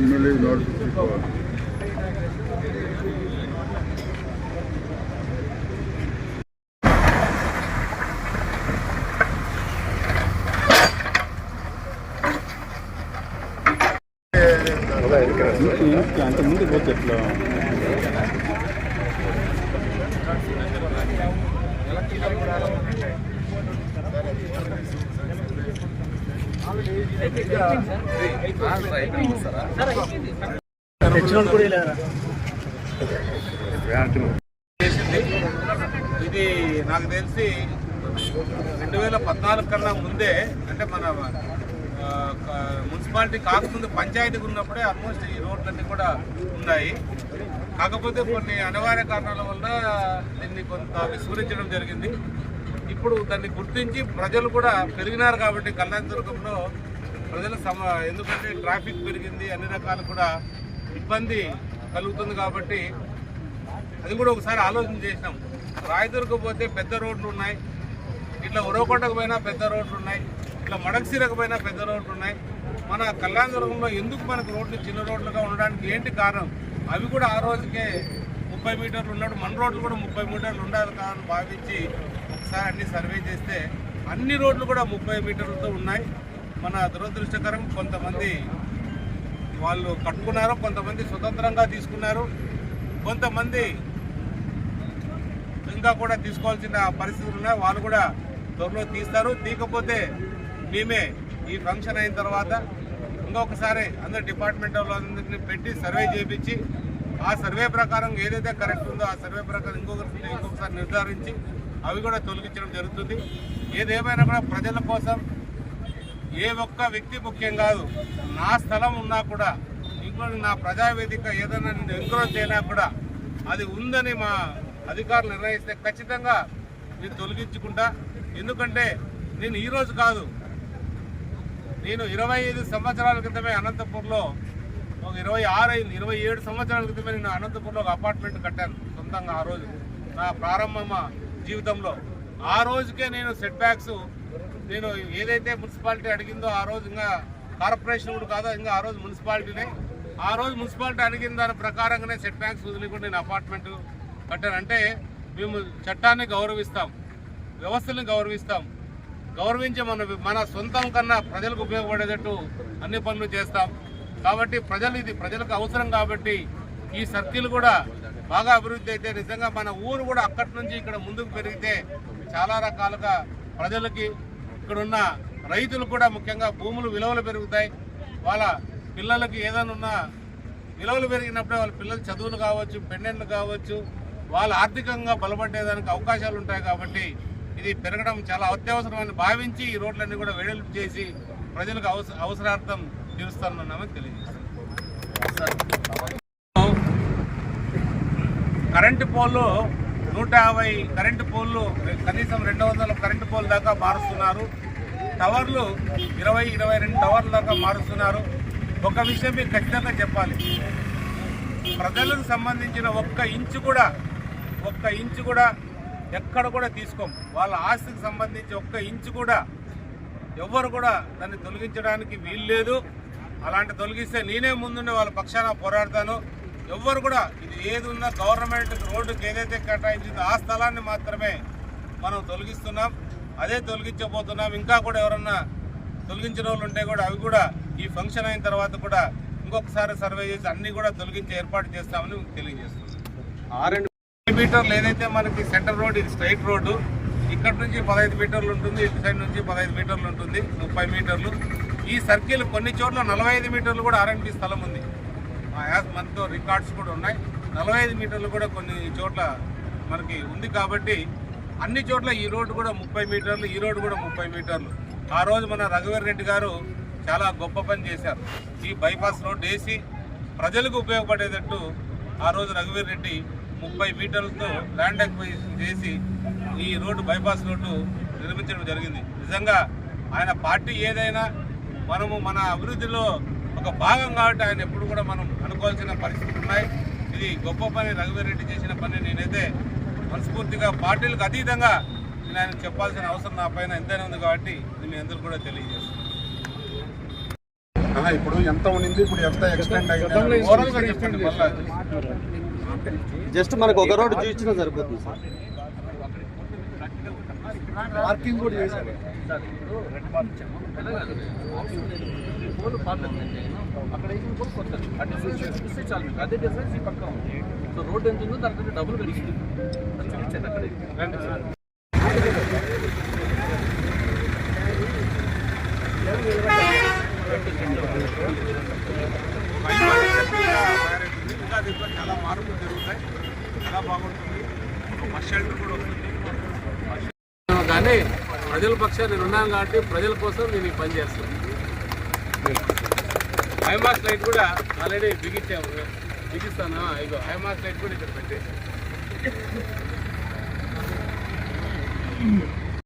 MLA notice తీసుకోవాలి. అంతకుముందు పోతే ఎట్లా ఇది నాకు తెలిసి 2014 కన్నా ముందే, అంటే మన మున్సిపాలిటీ కాకముందు పంచాయతీకి ఉన్నప్పుడే ఆల్మోస్ట్ ఈ రోడ్లన్నీ కూడా ఉన్నాయి. కాకపోతే కొన్ని అనివార్య కారణాల వల్ల దీన్ని కొంత విస్మరించడం జరిగింది. ఇప్పుడు దాన్ని గుర్తించి ప్రజలు కూడా పెరిగినారు కాబట్టి కళ్యాణదుర్గంలో ప్రజల ఎందుకంటే ట్రాఫిక్ పెరిగింది, అన్ని రకాలు కూడా ఇబ్బంది కలుగుతుంది కాబట్టి అది కూడా ఒకసారి ఆలోచన చేసినాం. రాయదుర్గం పోతే పెద్ద రోడ్లు ఉన్నాయి, ఇట్లా ఉరవకొండకు పోయినా పెద్ద రోడ్లు ఉన్నాయి, ఇట్లా మడకసిరకు పోయినా పెద్ద రోడ్లు ఉన్నాయి. మన కళ్యాణదుర్గంలో ఎందుకు మనకు రోడ్లు చిన్న రోడ్లుగా ఉండడానికి ఏంటి కారణం? అవి కూడా ఆ రోజుకే 30 మీటర్లు ఉన్నాడు, మన రోడ్లు కూడా 30 మీటర్లు ఉండాలి కాదని భావించి ఒకసారి అన్ని సర్వే చేస్తే అన్ని రోడ్లు కూడా 30 మీటర్లతో ఉన్నాయి. మన దురదృష్టకరం, కొంతమంది వాళ్ళు కట్టుకున్నారు, కొంతమంది స్వతంత్రంగా తీసుకున్నారు, కొంతమంది ఇంకా కూడా తీసుకోవాల్సిన పరిస్థితులు ఉన్నాయి. వాళ్ళు కూడా త్వరలో తీస్తారు. తీయకపోతే మేమే ఈ ఫంక్షన్ అయిన తర్వాత ఇంకొకసారి అందరు డిపార్ట్మెంట్ వాళ్ళందరినీ పెట్టి సర్వే చేయించి ఆ సర్వే ప్రకారం ఏదైతే కరెక్ట్ ఉందో ఆ సర్వే ప్రకారం ఇంకొకసారి నిర్ధారించి అవి కూడా తొలగించడం జరుగుతుంది. ఏదేమైనా కూడా ప్రజల కోసం ఏ ఒక్క వ్యక్తి ముఖ్యం కాదు. నా స్థలం ఉన్నా కూడా, ఇంకోటి నా ప్రజావేదిక ఏదైనా నేను ఎంకరేజ్ అయినా కూడా అది ఉందని మా అధికారులు నిర్ణయిస్తే ఖచ్చితంగా నేను తొలగించుకుంటా. ఎందుకంటే నేను ఈరోజు కాదు, నేను 25 సంవత్సరాల క్రితమే అనంతపూర్లో, ఒక 27 సంవత్సరాల క్రితమే నేను అనంతపూర్లో ఒక అపార్ట్మెంట్ కట్టాను సొంతంగా. ఆ రోజు నా ప్రారంభ జీవితంలో ఆ రోజుకే నేను సెట్ బ్యాక్స్, నేను ఏదైతే మున్సిపాలిటీ అడిగిందో ఆ రోజు, ఇంకా కార్పొరేషన్ కూడా కాదు, ఇంకా ఆ రోజు మున్సిపాలిటీనే, ఆ రోజు మున్సిపాలిటీ అడిగిన దాని ప్రకారంగానే సెట్ బ్యాక్స్ వదిలికుండా నేను అపార్ట్మెంట్ కట్టాను. అంటే మేము చట్టాన్ని గౌరవిస్తాం, వ్యవస్థలను గౌరవిస్తాం, గౌరవించి మన సొంతం కన్నా ప్రజలకు ఉపయోగపడేటట్టు అన్ని పనులు చేస్తాం. కాబట్టి ఇది ప్రజలకు అవసరం కాబట్టి ఈ సర్కిల్ కూడా బాగా అభివృద్ధి అయితే నిజంగా మన ఊరు కూడా అక్కడి నుంచి ఇక్కడ ముందుకు పెరిగితే చాలా రకాలుగా ప్రజలకి, ఇక్కడున్న రైతులు కూడా ముఖ్యంగా భూములు విలువలు పెరుగుతాయి. వాళ్ళ పిల్లలకి ఏదైనా ఉన్నా విలువలు పెరిగినప్పుడే వాళ్ళ పిల్లల చదువులు కావచ్చు, పెండెంట్లు కావచ్చు, వాళ్ళు ఆర్థికంగా బలపడేదానికి అవకాశాలు ఉంటాయి. కాబట్టి ఇది పెరగడం చాలా అత్యవసరమని భావించి ఈ రోడ్లన్నీ కూడా వెడల్పు చేసి ప్రజలకు అవసరార్థం తీరుస్తున్నామని తెలియజేస్తాం. కరెంటు పోల్లు 150 కరెంటు పోల్లు, కనీసం 200 కరెంటు పోల్ దాకా మారుస్తున్నారు. టవర్లు 22 టవర్ల దాకా మారుస్తున్నారు. ఒక విషయం మీకు ఖచ్చితంగా చెప్పాలి, ప్రజలకు సంబంధించిన ఒక్క ఇంచు కూడా ఎక్కడ కూడా తీసుకోం. వాళ్ళ ఆస్తికి సంబంధించి ఒక్క ఇంచు కూడా ఎవ్వరు కూడా దాన్ని తొలగించడానికి వీల్లేదు. అలాంటి తొలగిస్తే నేనే ముందుండే వాళ్ళ పక్షాన పోరాడతాను. ఎవ్వరు కూడా ఇది ఏది ఉన్నా గవర్నమెంట్ రోడ్డుకి ఏదైతే కేటాయించిందో ఆ స్థలాన్ని మాత్రమే మనం తొలగిస్తున్నాం, అదే తొలగించబోతున్నాం. ఇంకా కూడా ఎవరన్నా తొలగించిన వాళ్ళు ఉంటే కూడా అవి కూడా ఈ ఫంక్షన్ అయిన తర్వాత కూడా ఇంకొకసారి సర్వే చేసి అన్ని కూడా తొలగించే ఏర్పాటు చేస్తామని తెలియజేస్తున్నాం. 6 మీటర్లు ఏదైతే మనకి సెంటర్ రోడ్, ఇది స్ట్రైట్ రోడ్డు, ఇక్కడ నుంచి 15 మీటర్లు ఉంటుంది, ఇటు సైడ్ నుంచి 15 మీటర్లు ఉంటుంది, 30 మీటర్లు. ఈ సర్కిల్ కొన్ని చోట్ల 45 మీటర్లు కూడా R&B స్థలం ఉంది, మనతో రికార్డ్స్ కూడా ఉన్నాయి. 45 మీటర్లు కూడా కొన్ని చోట్ల మనకి ఉంది. కాబట్టి అన్ని చోట్ల ఈ రోడ్డు కూడా 30 మీటర్లు, ఈ రోడ్డు కూడా 30 మీటర్లు. ఆ రోజు మన రఘువీర్ రెడ్డి గారు చాలా గొప్ప పని చేశారు. ఈ బైపాస్ రోడ్డు వేసి ప్రజలకు ఉపయోగపడేటట్టు ఆ రోజు రఘువీర్ రెడ్డి 30 మీటర్లతో ల్యాండ్ అక్విజిషన్ చేసి ఈ రోడ్డు, బైపాస్ రోడ్డు నిర్మించడం జరిగింది. నిజంగా ఆయన పార్టీ ఏదైనా మనము మన అభివృద్ధిలో ఒక భాగం కాబట్టి ఆయన ఎప్పుడు కూడా మనం అనుకోవాల్సిన పరిస్థితులు ఉన్నాయి. ఇది గొప్ప పని, రఘువీర్ రెడ్డి చేసిన పని. నేనైతే మనస్ఫూర్తిగా పార్టీలకు అతీతంగా నేను ఆయన చెప్పాల్సిన అవసరం నా పైన ఎంతైనా ఉంది కాబట్టి ఇది మీ అందరూ కూడా తెలియజేస్తాను. ఇప్పుడు ఎంత ఉండింది, ఇప్పుడు ఎంత ఎక్స్టెండ్ అయింది ఓవరాల్ గా చెప్పండి. మళ్ళీ జస్ట్ మనకు ఒక రోడ్డు చూపించినా సరిపోతుంది సార్. పార్కింగ్ కూడా చేశారు. అదే డిఫరెన్స్ ఈ పక్క ఉంది. సో రోడ్ ఎంత ఉందో దానికంటే డబుల్ పెరిగింది. చాలా మార్పులు జరుగుతాయి, చాలా బాగుంటుంది. బస్ షెల్టర్ కూడా వస్తుంది. కానీ ప్రజల పక్షాన్ని ఉన్నాను కాబట్టి ప్రజల కోసం నేను ఈ పని చేస్తాను. హైమాస్ లైట్ కూడా ఆల్రెడీ బిగిస్తాను. ఇగో హైమాస్ లైట్ కూడా ఇక్కడ పెట్టేసి